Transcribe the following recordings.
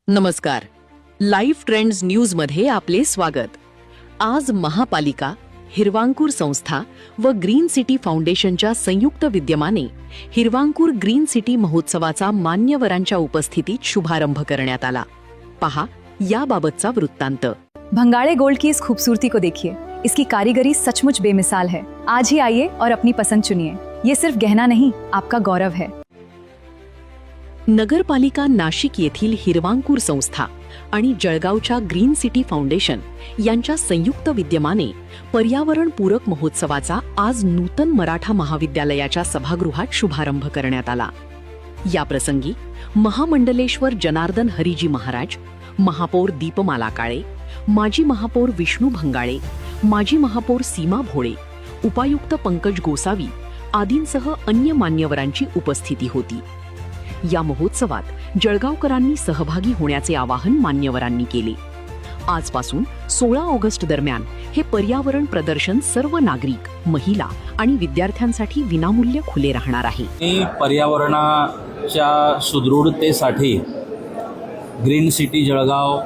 नमस्कार. Live trends न्यूजमध्ये आपले स्वागत. आज महापालिका, हिरवांकूर संस्था व ग्रीन सिटी फाउंडेशनच्या संयुक्त विद्यमाने हिरवांकूर ग्रीन सिटी महोत्सवाचा मान्यवरांच्या उपस्थितीत शुभारंभ करण्यात आला. पहा याबाबतचा वृत्तांत. भंगाड़े गोल्ड की इस खूबसूरती को देखिए. इसकी कारीगरी सचमुच बेमिसाल है. आज ही आइए और अपनी पसंद चुनिए. ये सिर्फ गहना नहीं, आपका गौरव है. नगरपालिका नाशिक येथील हिरवांकूर संस्था आणि जळगावच्या ग्रीन सिटी फाउंडेशन यांच्या संयुक्त विद्यमाने पर्यावरणपूरक महोत्सवाचा आज नूतन मराठा महाविद्यालयाच्या सभागृहात शुभारंभ करण्यात आला. या प्रसंगी महामंडलेश्वर जनार्दन हरिजी महाराज, महापौर दीपमाला काळे, माजी महापौर विष्णू भंगाळे, माजी महापौर सीमा भोळे, उपायुक्त पंकज गोसावी आदींसह अन्य मान्यवरांची उपस्थिती होती. या महोत्सवात जळगावकरांनी सहभागी होण्याचे आवाहन मान्यवरांनी केले. आजपासून 16 ऑगस्ट दरम्यान हे पर्यावरण प्रदर्शन सर्व नागरिक, महिला आणि विद्यार्थ्यांसाठी विनामूल्य खुले राहणार आहे. पर्यावरणाच्या सुदृढतेसाठी ग्रीन सिटी जळगाव,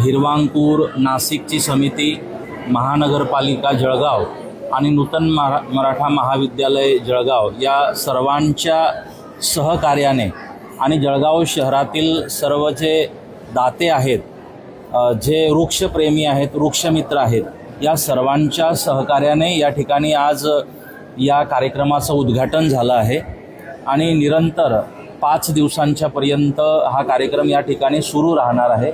हिरवांकूर नाशिकची समिती, महानगरपालिका जळगाव आणि नूतन मराठा महाविद्यालय जळगाव या सर्वांच्या सहकार्याने आणि जळगाव शहरातील सर्व जे दाते आहेत, जे वृक्षप्रेमी आहेत, वृक्षमित्र आहेत, या सर्वांच्या सहकार्याने या ठिकाणी आज या कार्यक्रमाचं उद्घाटन झालं आहे आणि निरंतर 5 दिवसांच्या पर्यंत हा कार्यक्रम या ठिकाणी सुरू राहणार आहे.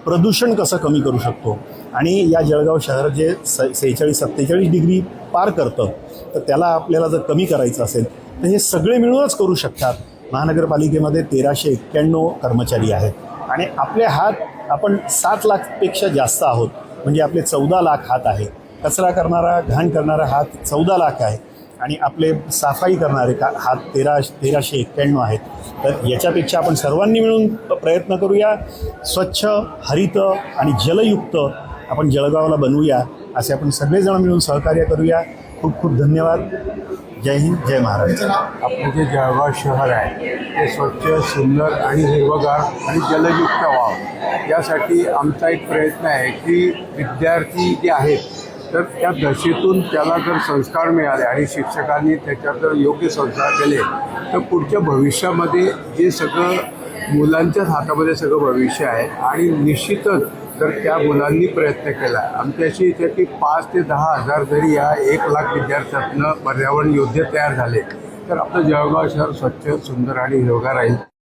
प्रदूषण कसं कमी करू शकतो आणि या जळगाव शहर जे 46-47 डिग्री पार करतं, तर त्याला आपल्याला जर कमी करायचं असेल तर हे सगळे मिळूनच करू शकतात. महानगरपालिकेमध्ये 1391 कर्मचारी आहेत आणि आपले हात आपण 7 लाखपेक्षा जास्त आहोत. म्हणजे आपले 14 लाख हात आहे. कचरा करणारा, घाण करणारा हात 14 लाख आहे आणि आपले सफाई करणारे हात 1391 आहेत. तर याच्यापेक्षा आपण सर्वांनी मिळून प्रयत्न करूया. स्वच्छ, हरित आणि जलयुक्त आपण जळगावला बनवूया. असे आपण सगळेजण मिळून सहकार्य करूया. खूप खूप धन्यवाद. जय हिंद, जय महाराष्ट्र. आपलं जे जळगाव शहर आहे ते स्वच्छ, सुंदर आणि हिरवगार आणि जलयुक्त व्हावं, यासाठी आमचा एक प्रयत्न आहे की विद्यार्थी जे आहेत तर त्या दशेतून त्याला जर संस्कार मिळाले आणि शिक्षकांनी त्याच्यात जर योग्य संस्कार केले तर पुढच्या भविष्यामध्ये जे सगळं मुलांच्याच हातामध्ये सगळं भविष्य आहे. आणि निश्चितच जर त्या मुलांनी प्रयत्न केला, आमची अशी इच्छा की 5 ते 10 हजार जरी या 1 लाख विद्यार्थ्यांना पर्यावरण योद्धे तयार झाले तर आपलं जळगाव शहर स्वच्छ, सुंदर आणि हिरवगार राहील.